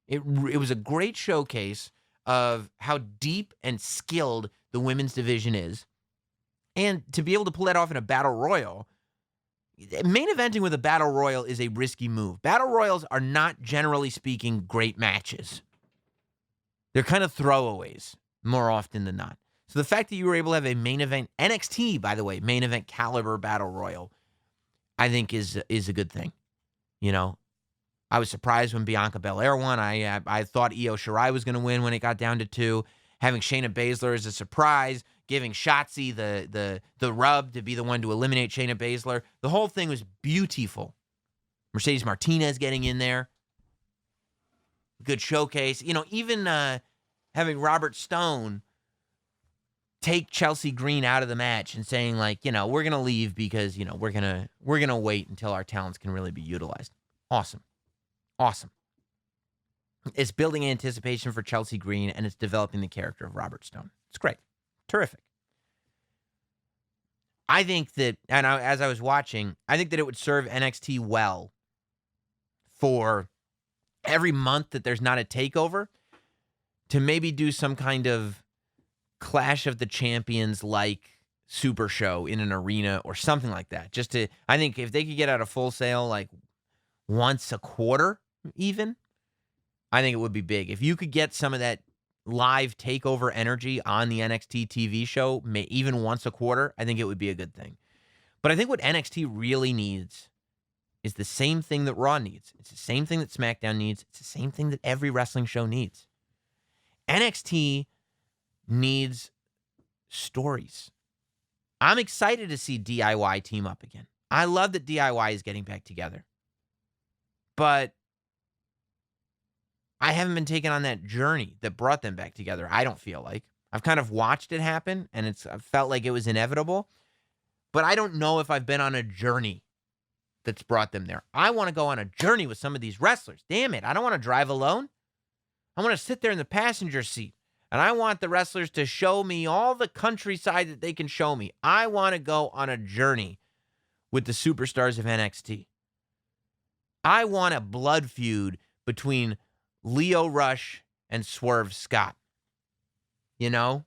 It was a great showcase of how deep and skilled the women's division is. And to be able to pull that off in a battle royal, main eventing with a battle royal is a risky move. Battle royals are not, generally speaking, great matches. They're kind of throwaways more often than not. So the fact that you were able to have a main event, NXT, by the way, main event caliber battle royal, I think is a good thing. I was surprised when Bianca Belair won. I thought Io Shirai was going to win when it got down to 2. Having Shayna Baszler as a surprise, giving Shotzi the rub to be the one to eliminate Shayna Baszler. The whole thing was beautiful. Mercedes Martinez getting in there. Good showcase. Even having Robert Stone take Chelsea Green out of the match and saying we're going to leave because, we're going to wait until our talents can really be utilized. Awesome. It's building anticipation for Chelsea Green and it's developing the character of Robert Stone. It's great. Terrific. I think that, as I was watching, I think that it would serve NXT well for every month that there's not a takeover to maybe do some kind of Clash of the Champions like Super Show in an arena or something like that. I think if they could get out a Full Sail once a quarter even, I think it would be big. If you could get some of that live takeover energy on the NXT TV show, even once a quarter, I think it would be a good thing. But I think what NXT really needs is the same thing that Raw needs. It's the same thing that SmackDown needs. It's the same thing that every wrestling show needs. NXT needs stories. I'm excited to see DIY team up again. I love that DIY is getting back together. But I haven't been taken on that journey that brought them back together, I don't feel like. I've kind of watched it happen, and I felt like it was inevitable. But I don't know if I've been on a journey that's brought them there. I want to go on a journey with some of these wrestlers. Damn it, I don't want to drive alone. I want to sit there in the passenger seat, and I want the wrestlers to show me all the countryside that they can show me. I want to go on a journey with the superstars of NXT. I want a blood feud between Leo Rush and Swerve Scott. I know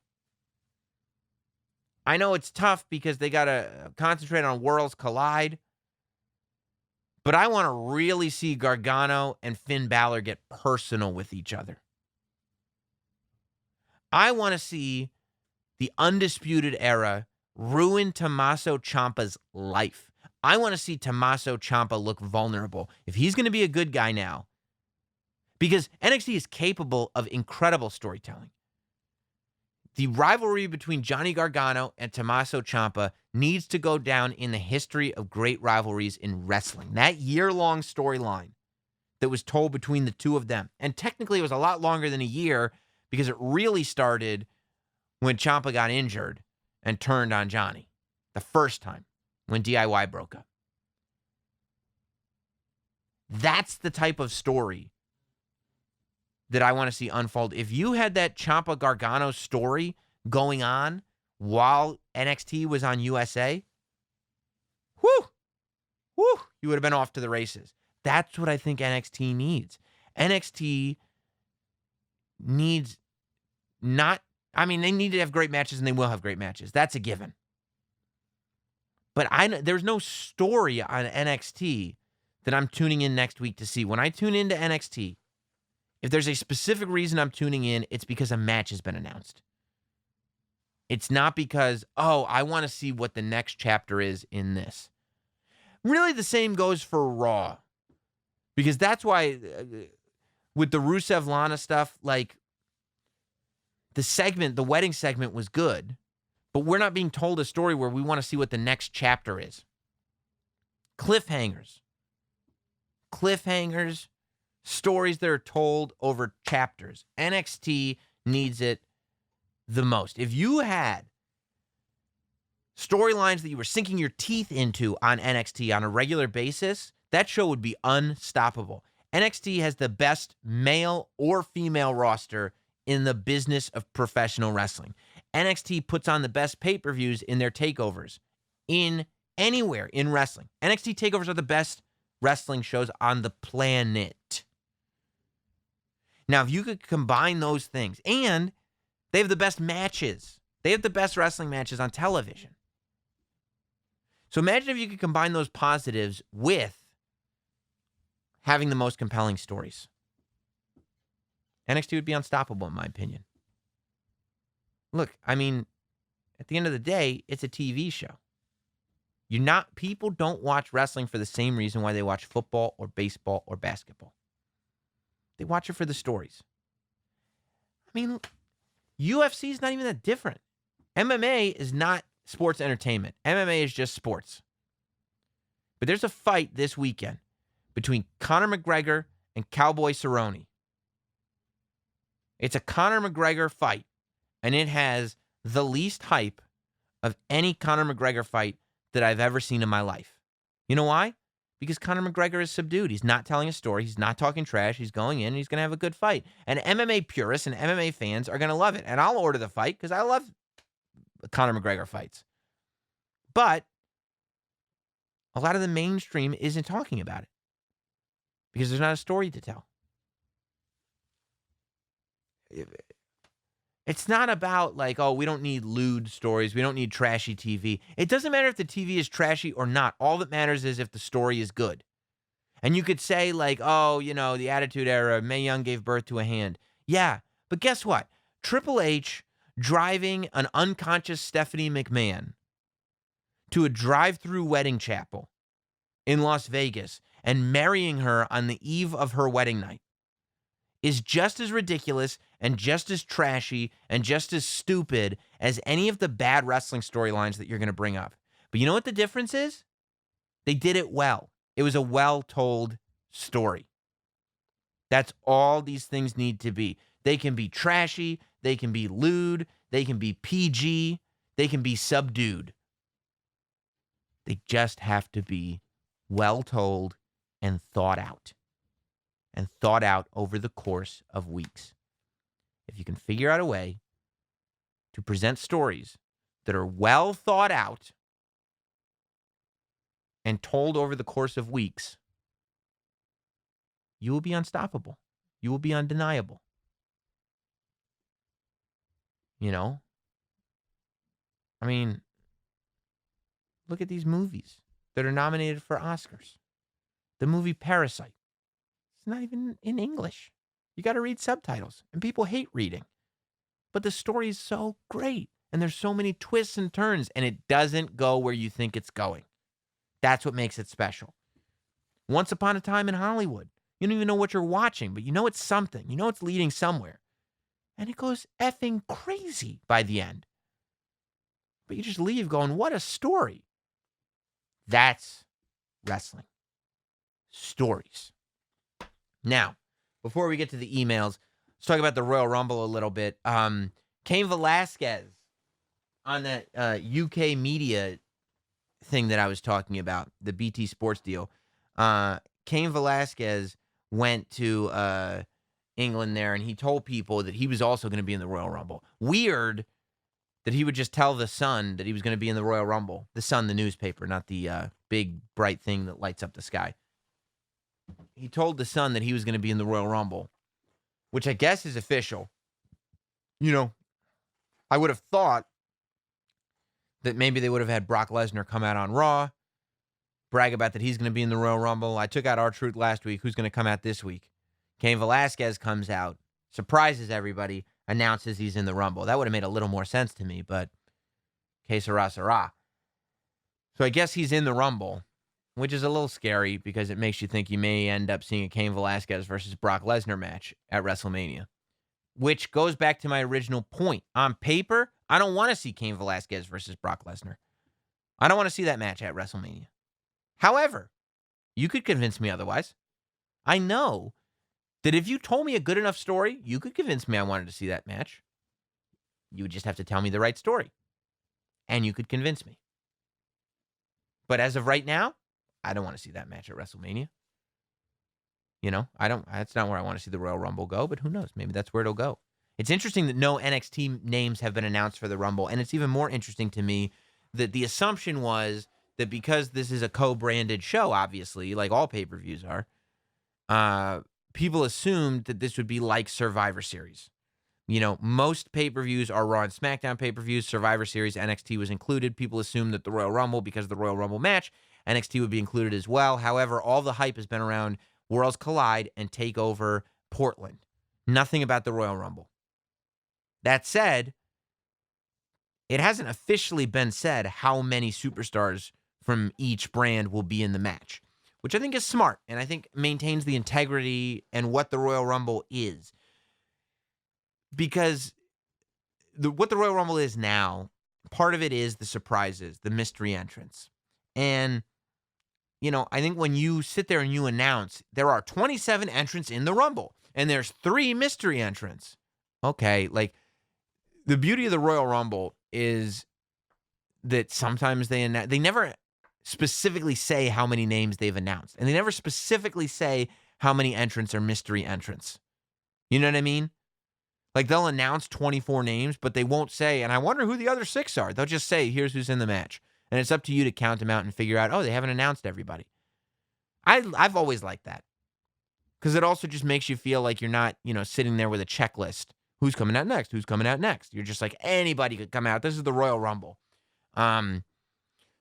it's tough because they got to concentrate on Worlds Collide, But I want to really see Gargano and Finn Balor get personal with each other. I want to see the Undisputed Era ruin Tommaso Ciampa's life. I want to see Tommaso Ciampa look vulnerable. If he's going to be a good guy now, because NXT is capable of incredible storytelling. The rivalry between Johnny Gargano and Tommaso Ciampa needs to go down in the history of great rivalries in wrestling. That year-long storyline that was told between the two of them. And technically it was a lot longer than a year because it really started when Ciampa got injured and turned on Johnny the first time when DIY broke up. That's the type of story that I want to see unfold. If you had that Ciampa Gargano story going on while NXT was on USA, you would have been off to the races. That's what I think NXT needs. NXT needs they need to have great matches, and they will have great matches. That's a given. But there's no story on NXT that I'm tuning in next week to see. When I tune into NXT, if there's a specific reason I'm tuning in, it's because a match has been announced. It's not because, I want to see what the next chapter is in this. Really, the same goes for Raw. Because that's why, with the Rusev-Lana stuff, like, the wedding segment was good, but we're not being told a story where we want to see what the next chapter is. Cliffhangers, stories that are told over chapters. NXT needs it the most. If you had storylines that you were sinking your teeth into on NXT on a regular basis, that show would be unstoppable. NXT has the best male or female roster in the business of professional wrestling. NXT puts on the best pay-per-views in their takeovers in anywhere in wrestling. NXT takeovers are the best wrestling shows on the planet. Now, if you could combine those things, and they have the best matches. They have the best wrestling matches on television. So imagine if you could combine those positives with having the most compelling stories. NXT would be unstoppable, in my opinion. Look, at the end of the day, it's a TV show. People don't watch wrestling for the same reason why they watch football or baseball or basketball. They watch it for the stories. UFC is not even that different. MMA is not sports entertainment. MMA is just sports. But there's a fight this weekend between Conor McGregor and Cowboy Cerrone. It's a Conor McGregor fight, and it has the least hype of any Conor McGregor fight that I've ever seen in my life. You know why? Because Conor McGregor is subdued. He's not telling a story. He's not talking trash. He's going in, and he's going to have a good fight. And MMA purists and MMA fans are going to love it. And I'll order the fight because I love Conor McGregor fights. But a lot of the mainstream isn't talking about it because there's not a story to tell. It's not about we don't need lewd stories. We don't need trashy TV. It doesn't matter if the TV is trashy or not. All that matters is if the story is good. And you could say the Attitude Era, Mae Young gave birth to a hand. Yeah, but guess what? Triple H driving an unconscious Stephanie McMahon to a drive-through wedding chapel in Las Vegas and marrying her on the eve of her wedding night is just as ridiculous and just as trashy and just as stupid as any of the bad wrestling storylines that you're going to bring up. But you know what the difference is? They did it well. It was a well-told story. That's all these things need to be. They can be trashy, they can be lewd, they can be PG, they can be subdued. They just have to be well-told and thought out. And thought out over the course of weeks. If you can figure out a way to present stories that are well thought out and told over the course of weeks, you will be unstoppable. You will be undeniable. Look at these movies that are nominated for Oscars. the movie Parasite. It's not even in English. You got to read subtitles, and people hate reading. But the story is so great, and there's so many twists and turns, and it doesn't go where you think it's going. That's what makes it special. Once Upon a Time in Hollywood. You don't even know what you're watching, but you know it's something. You know it's leading somewhere. And it goes effing crazy by the end. But you just leave going, what a story. That's wrestling. Stories. Now, before we get to the emails, let's talk about the Royal Rumble a little bit. Cain Velasquez on that UK media thing that I was talking about, the BT Sports deal. Cain Velasquez went to England there, and he told people that he was also going to be in the Royal Rumble. Weird that he would just tell the Sun that he was going to be in the Royal Rumble. The Sun, the newspaper, not the big, bright thing that lights up the sky. He told the Sun that he was going to be in the Royal Rumble, which I guess is official. You know, I would have thought that maybe they would have had Brock Lesnar come out on Raw, brag about that he's going to be in the Royal Rumble. I took out R-Truth last week. Who's going to come out this week? Cain Velasquez comes out, surprises everybody, announces he's in the Rumble. That would have made a little more sense to me, but que sera, sera. So I guess he's in the Rumble, which is a little scary because it makes you think you may end up seeing a Cain Velasquez versus Brock Lesnar match at WrestleMania, which goes back to my original point. On paper, I don't want to see Cain Velasquez versus Brock Lesnar. I don't want to see that match at WrestleMania. However, you could convince me otherwise. I know that if you told me a good enough story, you could convince me I wanted to see that match. You would just have to tell me the right story. And you could convince me. But as of right now, I don't want to see that match at WrestleMania. You know, that's not where I want to see the Royal Rumble go, but who knows? Maybe that's where it'll go. It's interesting that no NXT names have been announced for the Rumble, and it's even more interesting to me that the assumption was that because this is a co-branded show, obviously, like all pay-per-views are, people assumed that this would be like Survivor Series. You know, most pay-per-views are Raw and SmackDown pay-per-views. Survivor Series, NXT was included. People assumed that the Royal Rumble, because of the Royal Rumble match, NXT would be included as well. However, all the hype has been around Worlds Collide and TakeOver Portland. Nothing about the Royal Rumble. That said, it hasn't officially been said how many superstars from each brand will be in the match, which I think is smart and I think maintains the integrity and what the Royal Rumble is. Because what the Royal Rumble is now, part of it is the surprises, the mystery entrants. And, you know, I think when you sit there and you announce there are 27 entrants in the Rumble and there's 3 mystery entrants. Okay, like the beauty of the Royal Rumble is that sometimes they never specifically say how many names they've announced. And they never specifically say how many entrants are mystery entrants. You know what I mean? Like they'll announce 24 names, but they won't say, and I wonder who the other 6 are. They'll just say, here's who's in the match. And it's up to you to count them out and figure out, oh, they haven't announced everybody. I've always liked that. Because it also just makes you feel like you're not, you know, sitting there with a checklist. Who's coming out next? Who's coming out next? You're just like, anybody could come out. This is the Royal Rumble.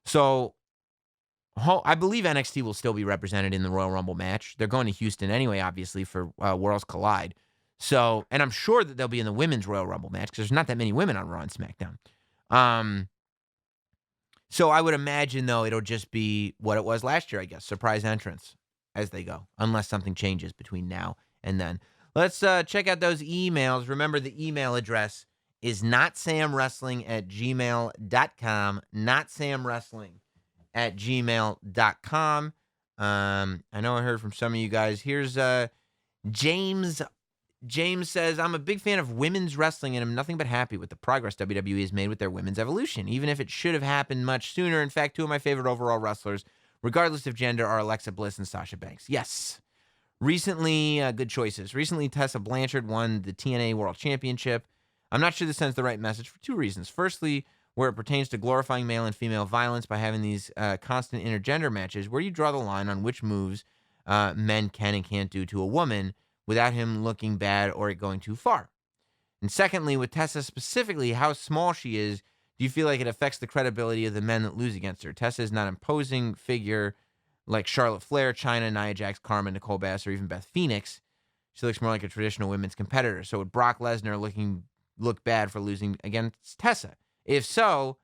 So I believe NXT will still be represented in the Royal Rumble match. They're going to Houston anyway, obviously, for Worlds Collide. So, and I'm sure that they'll be in the women's Royal Rumble match because there's not that many women on Raw and SmackDown. So I would imagine, though, it'll just be what it was last year, I guess. Surprise entrance as they go, unless something changes between now and then. Let's check out those emails. Remember, the email address is notsamwrestling@gmail.com. Notsamwrestling@gmail.com. I know I heard from some of you guys. Here's James. James says, I'm a big fan of women's wrestling and I'm nothing but happy with the progress WWE has made with their women's evolution, even if it should have happened much sooner. In fact, 2 of my favorite overall wrestlers, regardless of gender, are Alexa Bliss and Sasha Banks. Yes. Recently, good choices. Recently, Tessa Blanchard won the TNA World Championship. I'm not sure this sends the right message for 2 reasons. Firstly, where it pertains to glorifying male and female violence by having these constant intergender matches, where you draw the line on which moves men can and can't do to a woman without him looking bad or it going too far. And secondly, with Tessa specifically, how small she is, do you feel like it affects the credibility of the men that lose against her? Tessa is not an imposing figure like Charlotte Flair, Chyna, Nia Jax, Carmen, Nicole Bass, or even Beth Phoenix, she looks more like a traditional women's competitor. So would Brock Lesnar look bad for losing against Tessa? If so,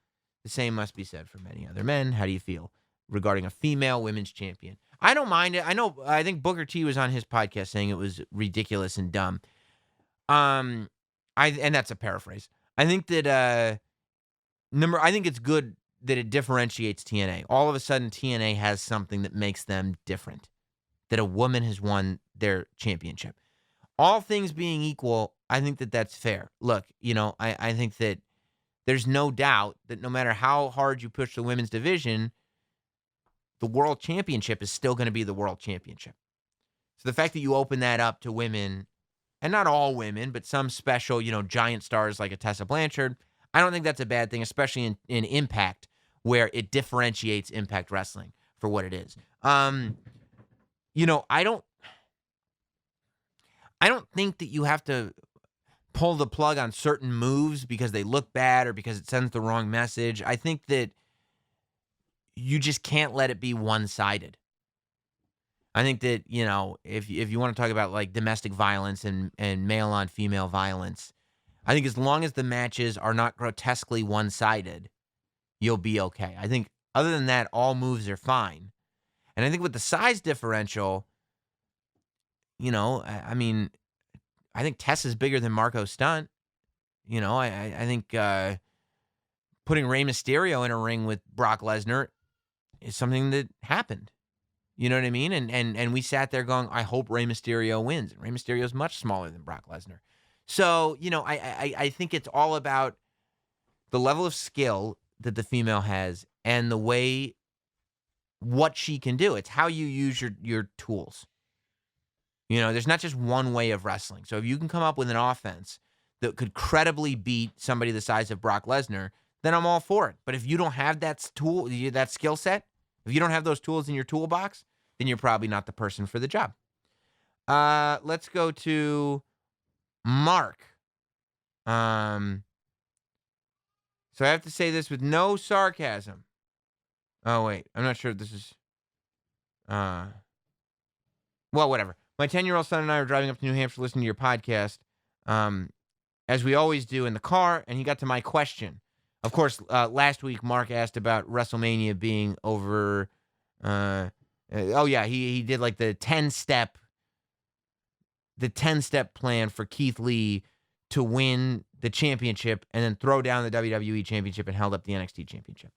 the same must be said for many other men. How do you feel regarding a female women's champion? I don't mind it. I think Booker T was on his podcast saying it was ridiculous and dumb. And that's a paraphrase. I think that I think it's good that it differentiates TNA. All of a sudden, TNA has something that makes them different. That a woman has won their championship. All things being equal, I think that that's fair. Look, I think that there's no doubt that no matter how hard you push the women's division, the world championship is still going to be the world championship. So the fact that you open that up to women, and not all women, but some special, giant stars like a Tessa Blanchard, I don't think that's a bad thing, especially in Impact, where it differentiates Impact Wrestling for what it is. I don't think that you have to pull the plug on certain moves because they look bad or because it sends the wrong message. I think that you just can't let it be one-sided. I think that, if you want to talk about like domestic violence and male on female violence, I think as long as the matches are not grotesquely one-sided, you'll be okay. I think other than that, all moves are fine. And I think with the size differential, I think Tess is bigger than Marco Stunt. I think putting Rey Mysterio in a ring with Brock Lesnar is something that happened. You know what I mean? And we sat there going, I hope Rey Mysterio wins. Rey Mysterio is much smaller than Brock Lesnar. So, I think it's all about the level of skill that the female has and the way what she can do. It's how you use your tools. There's not just one way of wrestling. So if you can come up with an offense that could credibly beat somebody the size of Brock Lesnar, then I'm all for it. But if you don't have that skill set, if you don't have those tools in your toolbox, then you're probably not the person for the job. Let's go to Mark. So I have to say this with no sarcasm. Oh, wait. I'm not sure if this is... well, whatever. My 10-year-old son and I were driving up to New Hampshire listening to your podcast, as we always do in the car, and he got to my question. Of course, last week, Mark asked about WrestleMania being over... he did like the 10-step plan for Keith Lee to win the championship and then throw down the WWE championship and held up the NXT championship.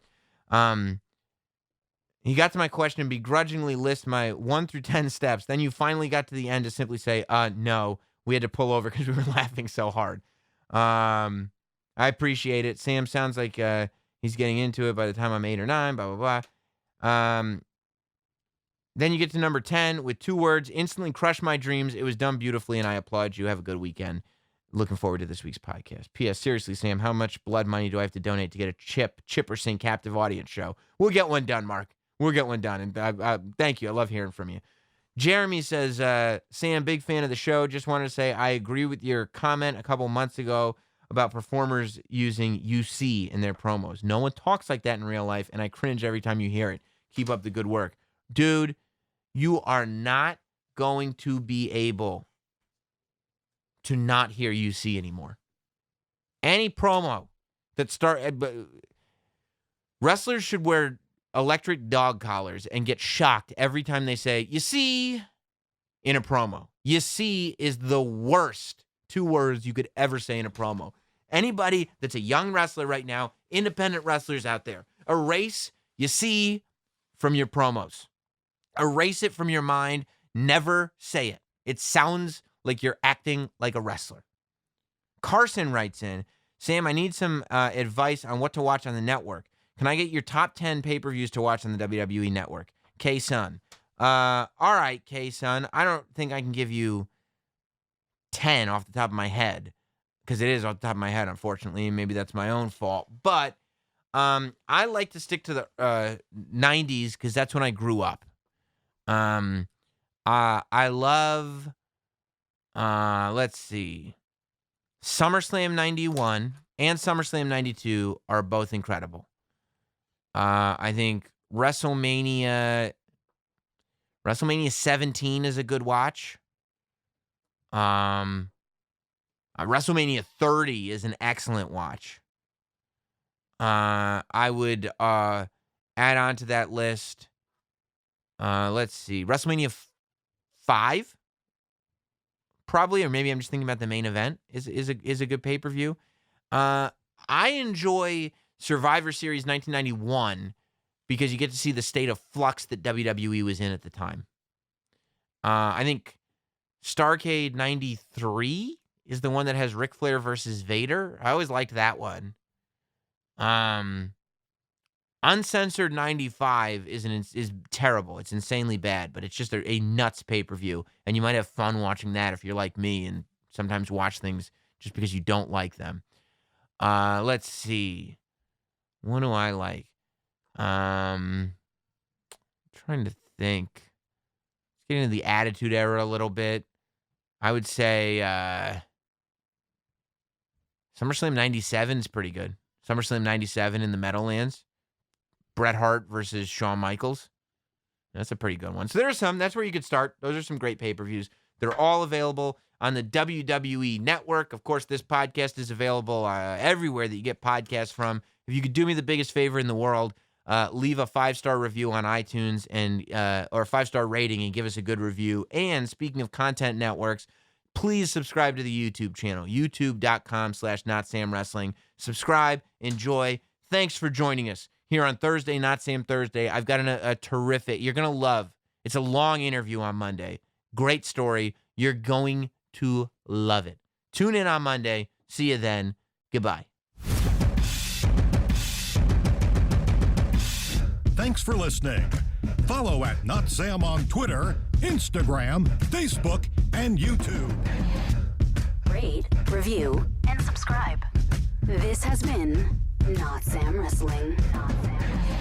He got to my question and begrudgingly list my 1 through 10 steps. Then you finally got to the end to simply say, no, we had to pull over because we were laughing so hard. I appreciate it. Sam sounds like he's getting into it by the time I'm 8 or 9, blah, blah, blah. Then you get to number 10 with 2 words, instantly crushed my dreams. It was done beautifully, and I applaud you. Have a good weekend. Looking forward to this week's podcast. P.S. Seriously, Sam, how much blood money do I have to donate to get a Chipper Sing captive audience show? We'll get one done, Mark. We'll get one done. And thank you. I love hearing from you. Jeremy says, Sam, big fan of the show. Just wanted to say I agree with your comment a couple months ago about performers using UC in their promos. No one talks like that in real life, and I cringe every time you hear it. Keep up the good work. Dude, you are not going to be able to not hear UC anymore. Any promo that wrestlers should wear electric dog collars and get shocked every time they say, you see, in a promo. You see is the worst 2 words you could ever say in a promo. Anybody that's a young wrestler right now, independent wrestlers out there, erase you see from your promos. Erase it from your mind. Never say it. It sounds like you're acting like a wrestler. Carson writes in, Sam, I need some advice on what to watch on the network. Can I get your top 10 pay-per-views to watch on the WWE network? K-Sun. All right, K-Sun. I don't think I can give you 10 off the top of my head, because it is off the top of my head, unfortunately. Maybe that's my own fault. But I like to stick to the 90s because that's when I grew up. I love, let's see, SummerSlam 91 and SummerSlam 92 are both incredible. I think WrestleMania WrestleMania 17 is a good watch. WrestleMania 30 is an excellent watch. I would add on to that list. Let's see. WrestleMania 5, probably, or maybe I'm just thinking about the main event, is a good pay-per-view. I enjoy Survivor Series 1991 because you get to see the state of flux that WWE was in at the time. I think Starrcade 93 is the one that has Ric Flair versus Vader. I always liked that one. Uncensored 95 is terrible. It's insanely bad, but it's just a nuts pay-per-view, and you might have fun watching that if you're like me and sometimes watch things just because you don't like them. Let's see. What do I like? Trying to think. Let's get into the Attitude Era a little bit. I would say SummerSlam 97 is pretty good. SummerSlam 97 in the Meadowlands. Bret Hart versus Shawn Michaels. That's a pretty good one. So there are some. That's where you could start. Those are some great pay-per-views. They're all available on the WWE Network. Of course, this podcast is available everywhere that you get podcasts from. If you could do me the biggest favor in the world, leave a 5-star review on iTunes and or a 5-star rating and give us a good review. And speaking of content networks, please subscribe to the YouTube channel, youtube.com/NotSamWrestling. Subscribe, enjoy. Thanks for joining us here on Thursday, Not Sam Thursday. I've got a terrific, you're going to love. It's a long interview on Monday. Great story. You're going to love it. Tune in on Monday. See you then. Goodbye. Thanks for listening. Follow at Not Sam on Twitter, Instagram, Facebook, and YouTube. Rate, review, and subscribe. This has been Not Sam Wrestling. Not Sam Wrestling.